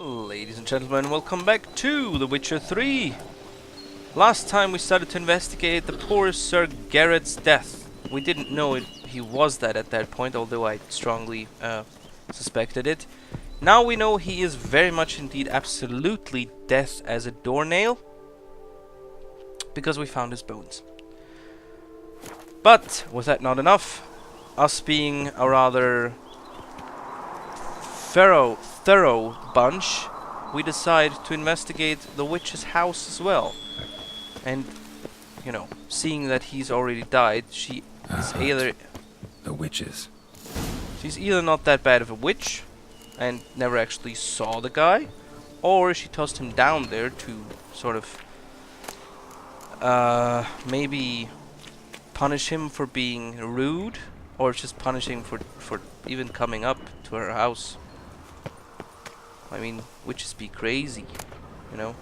Ladies and gentlemen, welcome back to The Witcher 3. Last time we started to investigate the poor Sir Geralt's death. We didn't know he was that at that point, although I strongly suspected it. Now we know he is very much indeed absolutely death as a doornail, because we found his bones. But was that not enough? Us being a rather thorough bunch, we decide to investigate the witch's house as well. And, you know, seeing that he's already died, she is either... The witches. She's either not that bad of a witch, and never actually saw the guy, or she tossed him down there to sort of... maybe punish him for being rude, or just punish him for even coming up to her house. I mean, witches be crazy, you know.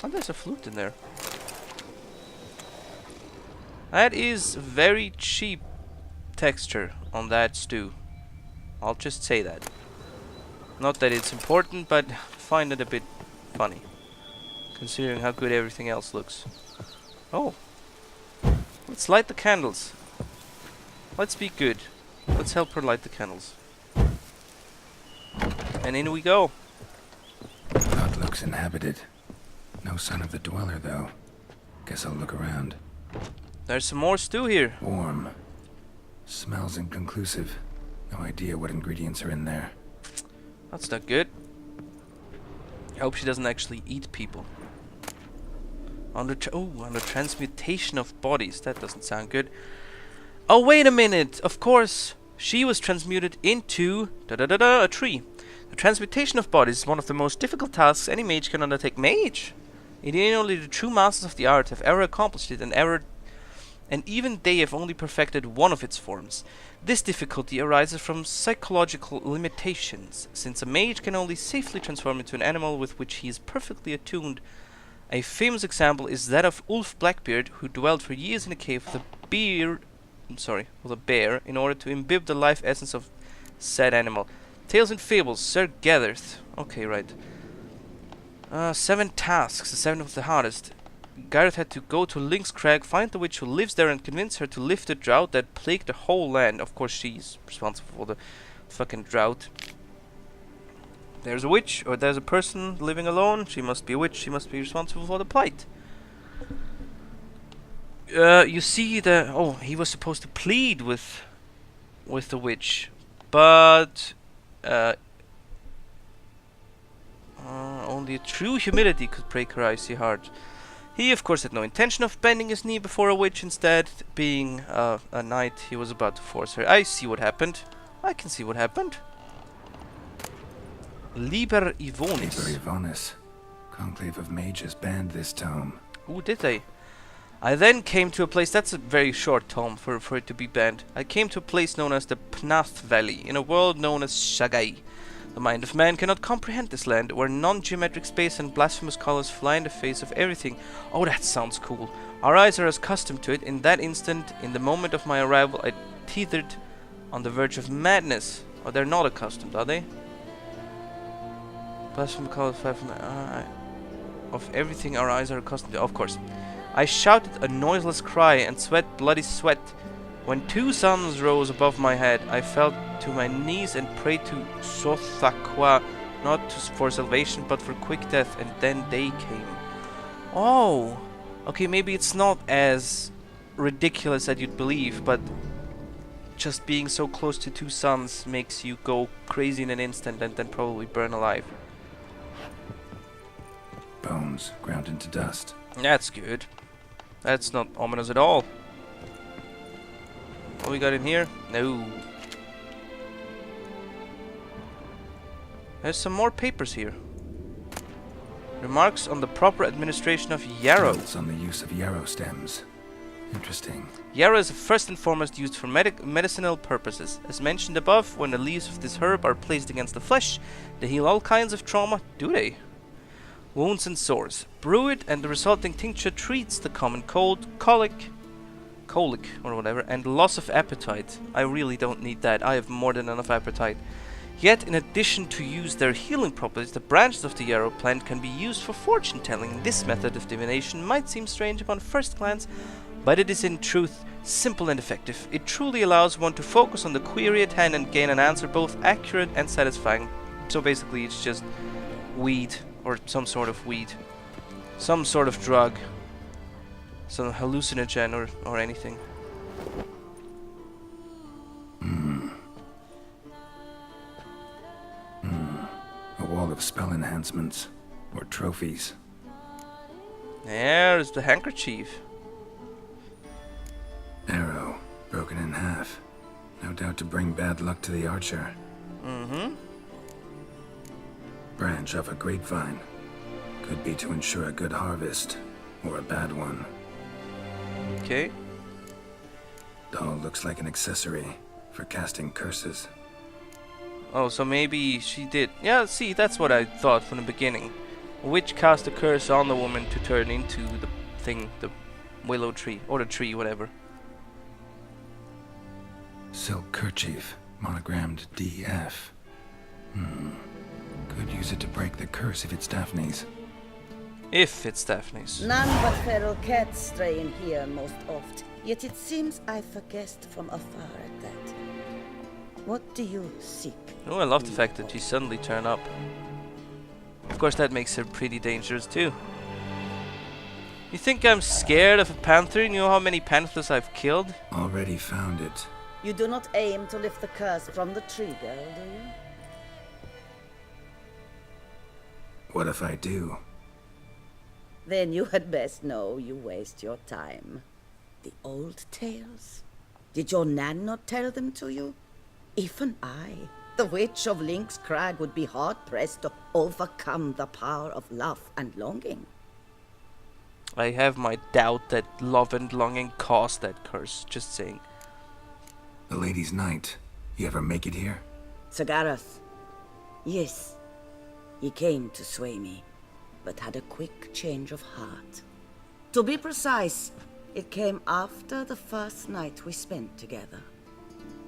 Oh, there's a flute in there. That is very cheap texture on that stew. I'll just say that. Not that it's important, but find it a bit funny, considering how good everything else looks. Oh. Let's light the candles. Let's be good. Let's help her light the candles. And in we go. That looks inhabited. No sign of the dweller, though. Guess I'll look around. There's some more stew here. Warm. Smells inconclusive. No idea what ingredients are in there. That's not good. I hope she doesn't actually eat people. Under transmutation of bodies. That doesn't sound good. Oh, wait a minute. Of course, she was transmuted into a tree. The transmutation of bodies is one of the most difficult tasks any mage can undertake. Mage? Indeed, only the true masters of the art have ever accomplished it, and even they have only perfected one of its forms. This difficulty arises from psychological limitations, since a mage can only safely transform into an animal with which he is perfectly attuned. A famous example is that of Ulf Blackbeard, who dwelled for years in a cave with a bear in order to imbibe the life essence of said animal. Tales and Fables, Sir Kazther. Okay, right. 7 tasks, the 7th of the hardest. Geralt had to go to Lynx Crag, find the witch who lives there, and convince her to lift the drought that plagued the whole land. Of course, she's responsible for the fucking drought. There's a witch, or there's a person living alone. She must be a witch. She must be responsible for the plight. You see the... Oh, he was supposed to plead with the witch, but... only a true humility could break her icy heart. He, of course, had no intention of bending his knee before a witch. Instead, being a knight, he was about to force her. I see what happened. I can see what happened. Liber Ivonis. Liber Ivonis. Conclave of Mages banned this tome. Ooh, did they? I then came to a place... That's a very short tome for it to be banned. I came to a place known as the Pnath Valley, in a world known as Saga. The mind of man cannot comprehend this land, where non-geometric space and blasphemous colors fly in the face of everything. Oh, that sounds cool. Our eyes are accustomed to it. In that instant, in the moment of my arrival, I teetered on the verge of madness. Oh, they're not accustomed, are they? Blasphemous colors fly from of everything our eyes are accustomed to. Of course. I shouted a noiseless cry and sweat bloody sweat. When 2 suns rose above my head, I fell to my knees and prayed to Sothakwa, not for salvation, but for quick death, and then they came. Oh! Okay, maybe it's not as ridiculous as you'd believe, but just being so close to 2 suns makes you go crazy in an instant and then probably burn alive. Bones ground into dust. That's good. That's not ominous at all. What we got in here? No. There's some more papers here. Remarks on the proper administration of yarrow. Notes on the use of yarrow stems. Interesting. Yarrow is first and foremost used for medicinal purposes. As mentioned above, when the leaves of this herb are placed against the flesh, they heal all kinds of trauma. Do they? Wounds and sores. Brew it, and the resulting tincture treats the common cold, colic or whatever, and loss of appetite. I really don't need that. I have more than enough appetite. Yet, in addition to use their healing properties, the branches of the yarrow plant can be used for fortune telling. This method of divination might seem strange upon first glance, but it is in truth simple and effective. It truly allows one to focus on the query at hand and gain an answer both accurate and satisfying. So basically it's just weed, or some sort of weed. Some sort of drug. Some hallucinogen or anything. A wall of spell enhancements, or trophies. There's the handkerchief. Arrow, broken in half. No doubt to bring bad luck to the archer. Mm-hmm. Branch of a grapevine. Could be to ensure a good harvest, or a bad one. Okay. Doll looks like an accessory for casting curses. Oh, so maybe she did. Yeah, see, that's what I thought from the beginning. A witch cast a curse on the woman to turn into the thing, the willow tree, or the tree, whatever. Silk kerchief, monogrammed DF. Could use it to break the curse if it's Daphne's. If it's Daphne's. None but feral cats stray in here most oft, yet it seems I've guessed from afar at that. What do you seek? Oh, I love the fact that she suddenly turned up. Of course, that makes her pretty dangerous too. You think I'm scared of a panther? You know how many panthers I've killed? Already found it. You do not aim to lift the curse from the tree, girl, do you? What if I do? Then you had best know you waste your time. The old tales? Did your Nan not tell them to you? Even I, the witch of Lynx Crag, would be hard-pressed to overcome the power of love and longing. I have my doubt that love and longing caused that curse, just saying. The Lady's Night. You ever make it here? Saga. Yes. He came to sway me, but had a quick change of heart. To be precise, it came after the first night we spent together.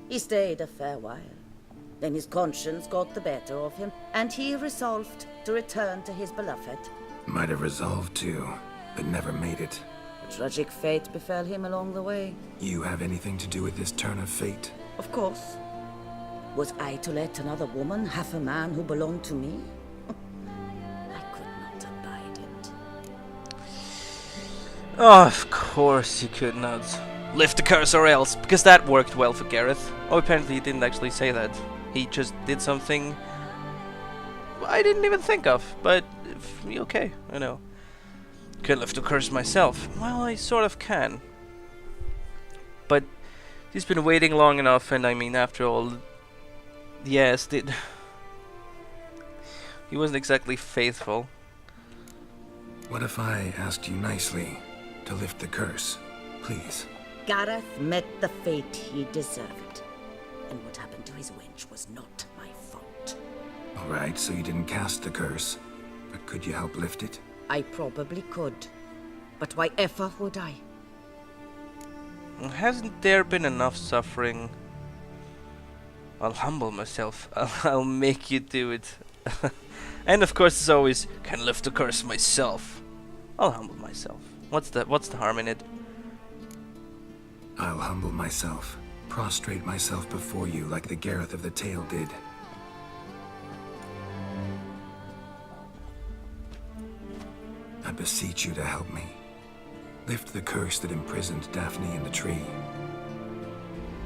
He stayed a fair while. Then his conscience got the better of him, and he resolved to return to his beloved. Might have resolved to, but never made it. A tragic fate befell him along the way. You have anything to do with this turn of fate? Of course. Was I to let another woman have a man who belonged to me? I could not abide it. Oh, of course you could not. Lift the curse or else, because that worked well for Gareth. Oh, apparently he didn't actually say that. He just did something I didn't even think of, but okay, I know. Can lift the curse myself. Well, I sort of can. But he's been waiting long enough, and I mean, after all, yes, he wasn't exactly faithful. What if I asked you nicely to lift the curse, please? Gareth met the fate he deserved. And what happened to his wench was not my fault. Alright, so you didn't cast the curse, but could you help lift it? I probably could. But why ever would I? Hasn't there been enough suffering? I'll humble myself. I'll make you do it. And of course, as always, can lift the curse myself. I'll humble myself. What's the harm in it? I'll humble myself, prostrate myself before you like the Gareth of the tale did. I beseech you to help me. Lift the curse that imprisoned Daphne in the tree.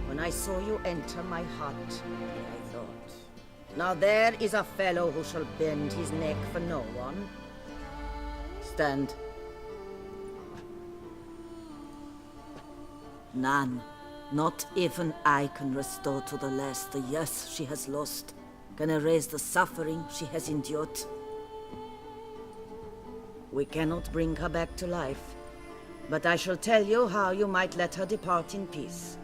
When I saw you enter my hut, I thought, now there is a fellow who shall bend his neck for no one. Stand. None. Not even I can restore to the lass the years she has lost, can erase the suffering she has endured. We cannot bring her back to life, but I shall tell you how you might let her depart in peace.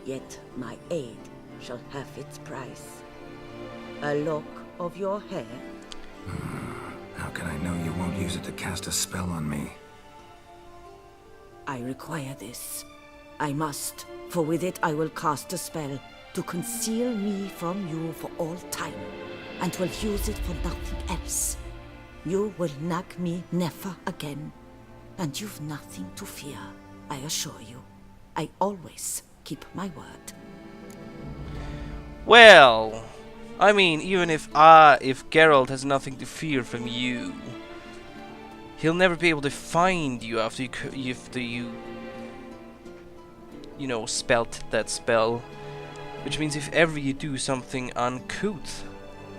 Yet my aid shall have its price. A lock of your hair. How can I know you won't use it to cast a spell on me? I require this. I must, for with it I will cast a spell to to conceal me from you for all time, and will use it for nothing else. You will nag me never again, and you've nothing to fear, I assure you. I always keep my word. Well, I mean, even if Geralt has nothing to fear from you, he'll never be able to find you after you know, spelt that spell. Which means if ever you do something uncouth,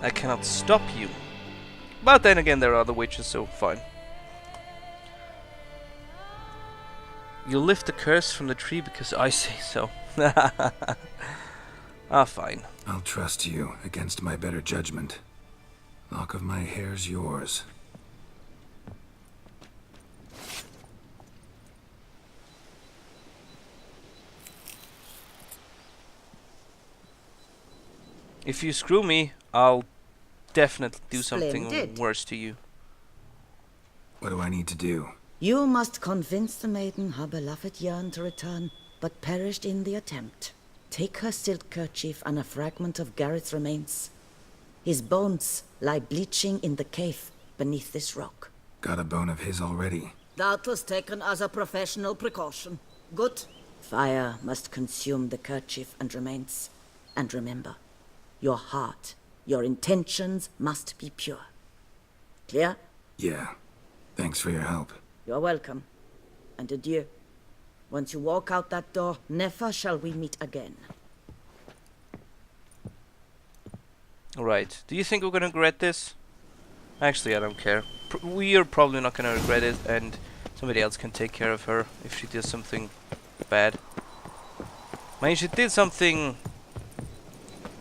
I cannot stop you. But then again, there are other witches, so fine. You'll lift the curse from the tree because I say so. Ah, fine. I'll trust you against my better judgment. Lock of my hair's yours. If you screw me, I'll definitely do something Splendid. worse to you. What do I need to do? You must convince the maiden her beloved yearned to return, but perished in the attempt. Take her silk kerchief and a fragment of Garrett's remains. His bones lie bleaching in the cave beneath this rock. Got a bone of his already. That was taken as a professional precaution. Good. Fire must consume the kerchief and remains. And remember, your heart, your intentions must be pure. Clear? Yeah. Thanks for your help. You're welcome. And adieu. Once you walk out that door, never shall we meet again. Alright, do you think we're gonna regret this? Actually, I don't care. We are probably not gonna regret it, and somebody else can take care of her if she does something bad. I mean, she did something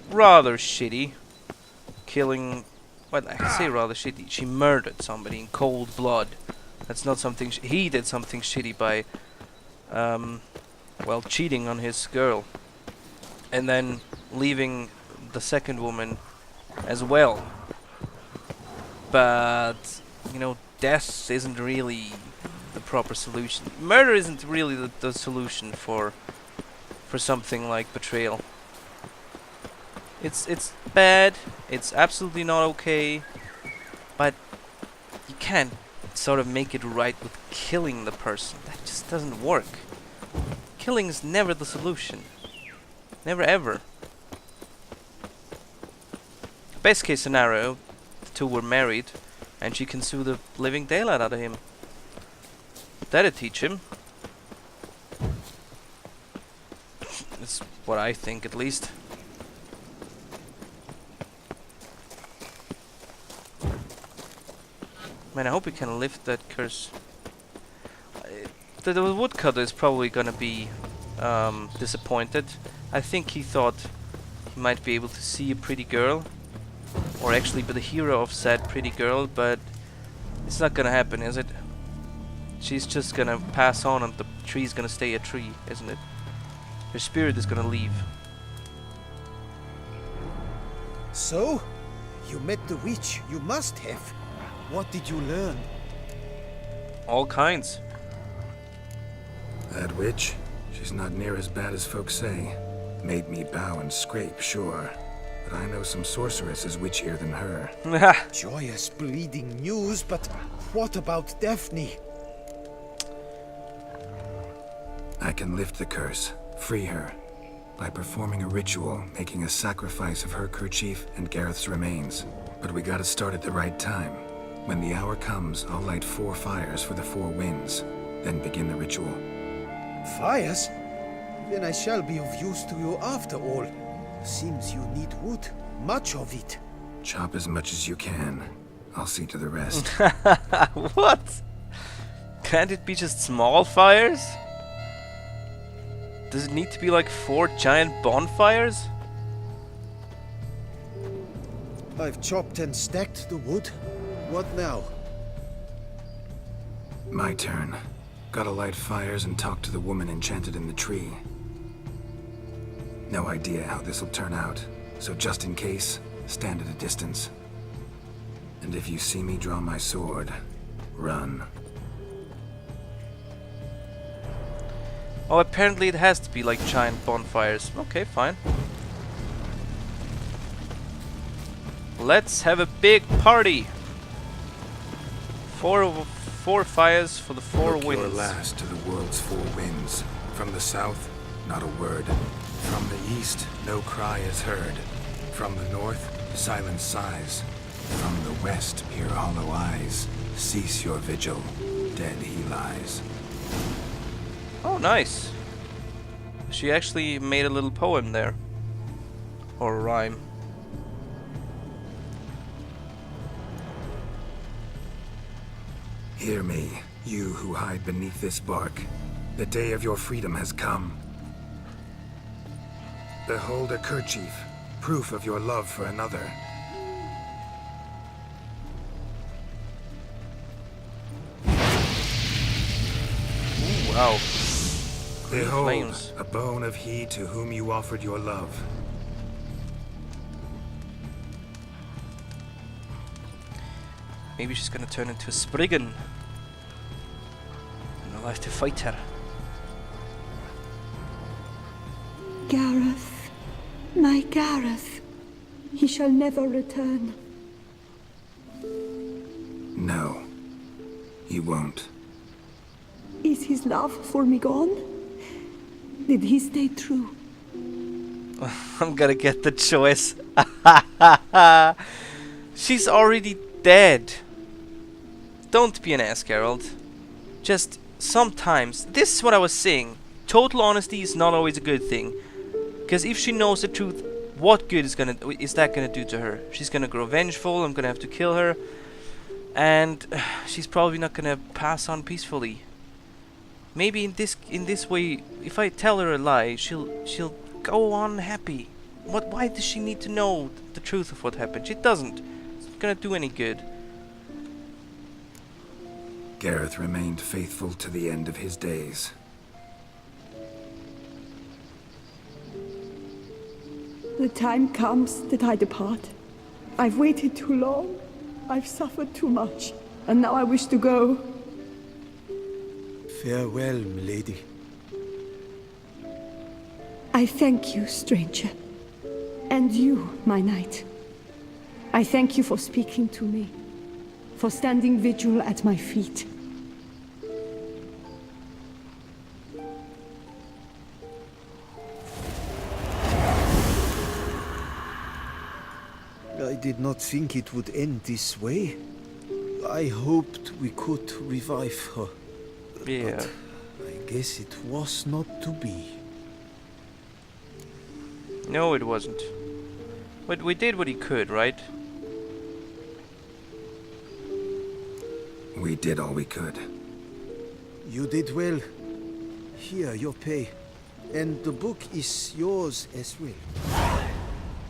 rather shitty. Killing... well, I can say rather shitty. She murdered somebody in cold blood. That's not something... he did something shitty by... well, cheating on his girl. And then leaving the second woman as well. But, you know, death isn't really the proper solution. Murder isn't really the solution for something like betrayal. It's bad, it's absolutely not okay, but you can't sort of make it right with killing the person. That just doesn't work. Killing is never the solution. Never ever. Best case scenario, the two were married, and she can sue the living daylight out of him. That'd teach him. That's what I think, at least. Man, I hope we can lift that curse. The woodcutter is probably gonna be disappointed. I think he thought he might be able to see a pretty girl, or actually be the hero of said pretty girl, but it's not gonna happen, is it? She's just gonna pass on and the tree's gonna stay a tree, isn't it? Her spirit is gonna leave. So? You met the witch. You must have. What did you learn? All kinds. That witch? She's not near as bad as folks say. Made me bow and scrape, sure. But I know some sorceresses witchier than her. Joyous, bleeding news, but what about Daphne? I can lift the curse, free her, by performing a ritual, making a sacrifice of her kerchief and Gareth's remains. But we gotta start at the right time. When the hour comes, I'll light 4 fires for the 4 winds, then begin the ritual. Fires? Then I shall be of use to you after all. Seems you need wood. Much of it. Chop as much as you can. I'll see to the rest. What? Can't it be just small fires? Does it need to be like 4 giant bonfires? I've chopped and stacked the wood. What now? My turn. Gotta light fires and talk to the woman enchanted in the tree. No idea how this'll turn out, so just in case, stand at a distance. And if you see me draw my sword, run. Oh, apparently it has to be like giant bonfires. Okay, fine. Let's have a big party. Four fires for the four Look your winds. last to the world's four winds. From the south, not a word. From the east, no cry is heard. From the north, silence sighs. From the west, peer hollow eyes. Cease your vigil, dead he lies. Oh, nice. She actually made a little poem there. Or a rhyme. Hear me, you who hide beneath this bark. The day of your freedom has come. Behold a kerchief, proof of your love for another. Ooh, wow. Green Behold, flames. a bone of he to whom you offered your love. Maybe she's gonna turn into a Spriggan. And I'll have to fight her. Gareth, my Gareth, he shall never return. No, he won't. Is his love for me gone? Did he stay true? I'm gonna get the choice. She's already dead. Don't be an ass, Geralt. Just sometimes, this is what I was saying. Total honesty is not always a good thing. Because if she knows the truth, what good is that gonna do to her? She's gonna grow vengeful. I'm gonna have to kill her, and she's probably not gonna pass on peacefully. Maybe in this way, if I tell her a lie, she'll go on happy. Why does she need to know the truth of what happened? She doesn't. It's not gonna do any good. Gareth remained faithful to the end of his days. The time comes that I depart. I've waited too long. I've suffered too much. And now I wish to go. Farewell, milady. I thank you, stranger. And you, my knight. I thank you for speaking to me. For standing vigil at my feet. I did not think it would end this way. I hoped we could revive her. Yeah. But I guess it was not to be. No, it wasn't. But we did what he could, right? We did all we could. You did well. Here, your pay. And the book is yours as well.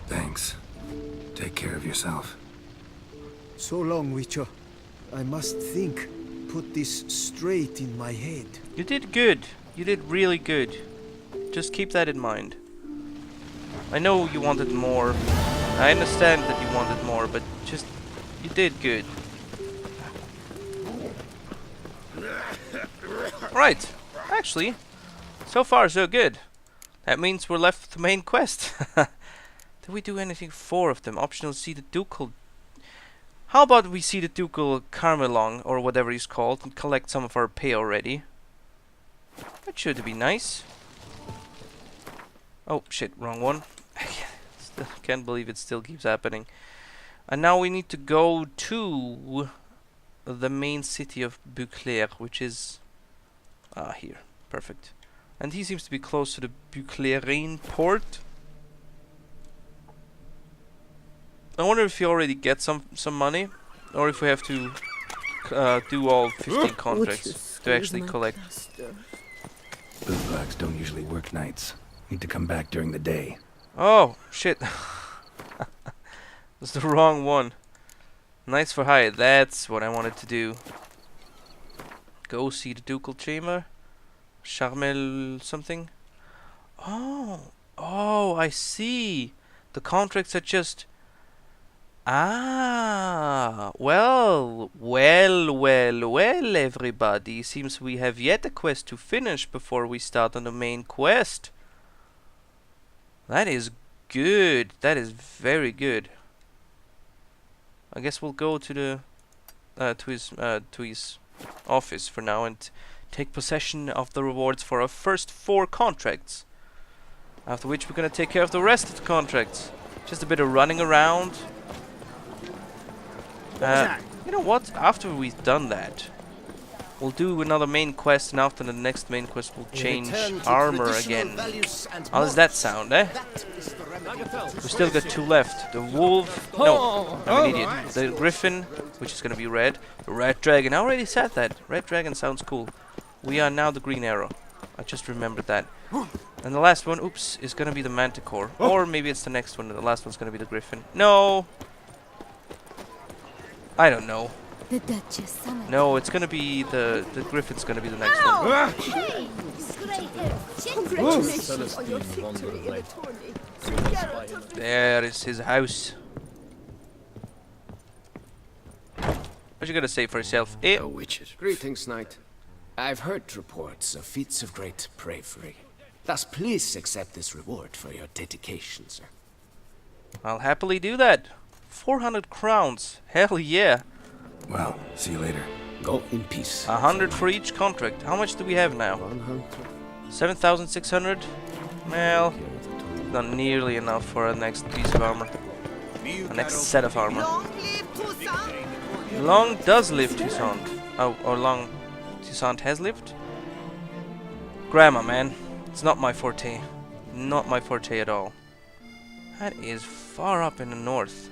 Thanks. Take care of yourself. So long, Witcher. I must think. Put this straight in my head. You did good. You did really good. Just keep that in mind. I know you wanted more. I understand that you wanted more, but just... you did good. Right. Actually, so far so good. That means we're left with the main quest. Did we do anything? 4 of them. Optional, see the Ducal... How about we see the Ducal Carmelong, or whatever he's called, and collect some of our pay already? That should be nice. Oh, shit, wrong one. Still can't believe it still keeps happening. And now we need to go to the main city of Beauclair, which is... here. Perfect. And he seems to be close to the Beauclairine port. I wonder if you already get some money, or if we have to do all 15 contracts to actually collect. Bootblacks don't usually work nights. Need to come back during the day. Oh, shit. That's the wrong one. Nights for hire, that's what I wanted to do. Go see the Ducal Chamber. Charmel something. Oh, I see. The contracts are just... well, everybody. Seems we have yet a quest to finish before we start on the main quest. That is good. That is very good. I guess we'll go to the to his office for now and take possession of the rewards for our first 4 contracts. After which we're gonna take care of the rest of the contracts. Just a bit of running around. You know what? After we've done that, we'll do another main quest, and after the next main quest we'll change armor again. How does that sound, eh? We still got 2 left. The wolf, no, I'm an idiot. The griffin, which is gonna be red. The red dragon, I already said that. Red dragon sounds cool. We are now the green arrow. I just remembered that. And the last one, oops, is gonna be the manticore. Or maybe it's the next one, the last one's gonna be the griffin. No! I don't know. The Duchess summoned. No, it's gonna be the griffin's gonna be the next one. Congratulations on your victory in the tourney. Geralt, There is his house. What you gonna say for yourself? Oh, witches. Greetings, knight. I've heard reports of feats of great bravery. Thus, please accept this reward for your dedication, sir. I'll happily do that. 400 crowns. Hell yeah. Well, see you later. Go in peace. 100 for each contract. How much do we have now? 7,600? Well, not nearly enough for our next piece of armor. Our next set of armor. Long live Toussaint! Long does live Toussaint. Oh, or long Toussaint has lived? Grammar, man. It's not my forte. Not my forte at all. That is far up in the north.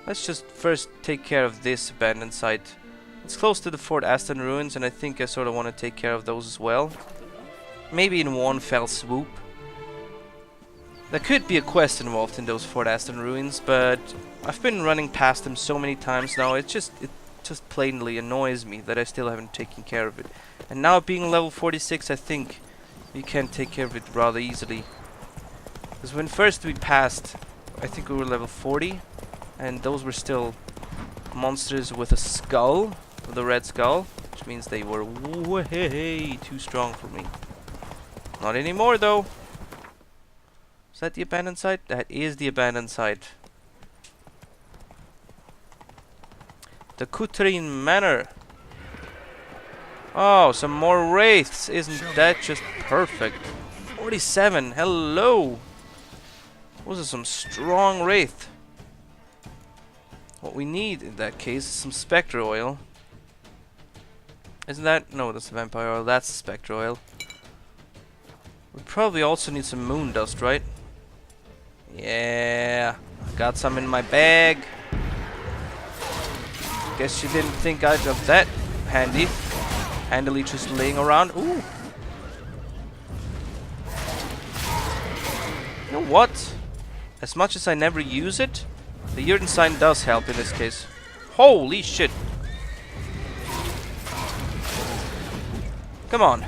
Let's just first take care of this abandoned site. It's close to the Fort Aston ruins, and I think I sort of want to take care of those as well. Maybe in one fell swoop. There could be a quest involved in those Fort Aston ruins, but I've been running past them so many times now, it just plainly annoys me that I still haven't taken care of it. And now being level 46, I think we can take care of it rather easily. Because when first we passed, I think we were level 40, and those were still monsters with a skull, with a red skull, which means they were way too strong for me. Not anymore though. Is that the abandoned site? That is the abandoned site. The Coutrine Manor. Oh, some more wraiths. Isn't that just perfect? 47. Hello. Those are some strong wraith. What we need in that case is some spectre oil. Isn't that? No, that's vampire oil. That's spectre oil. We probably also need some moon dust, right? Yeah. I got some in my bag. Guess you didn't think I'd have that handy. Handily just laying around. Ooh. You know what? As much as I never use it, the Yrden sign does help in this case. Holy shit. Come on.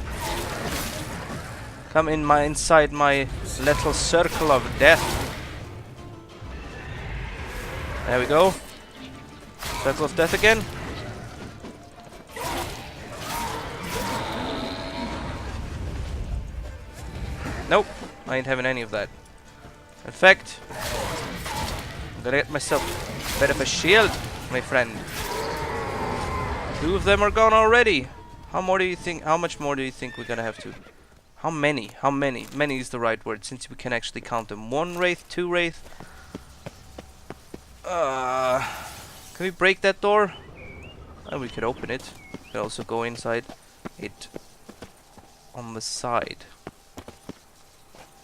Come in inside my little circle of death. There we go. Circle of death again. Nope, I ain't having any of that. In fact, I'm gonna get myself a bit of a shield, my friend. 2 of them are gone already. How much more do you think we're gonna have to? How many? Many is the right word, since we can actually count them. 1 wraith, 2 wraith. Can we break that door? Oh, we could open it. We could also go inside it on the side.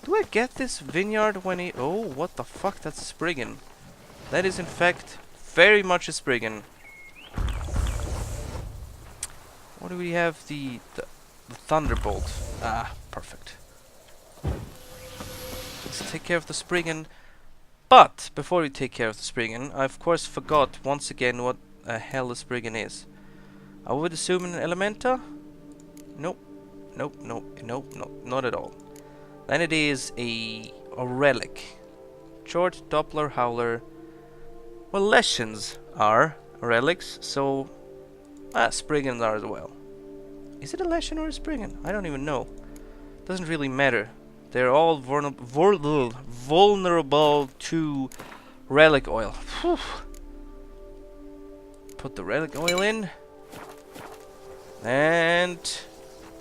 Do I get this vineyard when he... Oh, what the fuck? That's a Spriggan. That is in fact very much a Spriggan. What do we have? The Thunderbolt. Ah, perfect. Let's take care of the Spriggan. But before we take care of the Spriggan, I of course forgot once again what the hell the Spriggan is. I would assume an Elementa? Nope. Nope, nope, nope, nope, not at all. Then it is a relic. Short Doppler Howler. Well, Leshens are relics, so Spriggans are as well. Is it a Leshen or a Spriggan? I don't even know. Doesn't really matter. They're all vulnerable to Relic oil. Whew. Put the relic oil in. And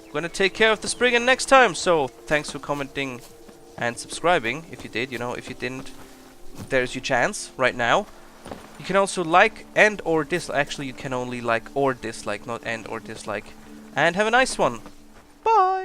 I'm gonna take care of the Spriggan next time. So thanks for commenting and subscribing. If you did, you know, if you didn't, there's your chance right now. You can also like and or dislike. Actually, you can only like or dislike, not and or dislike. And have a nice one. Bye.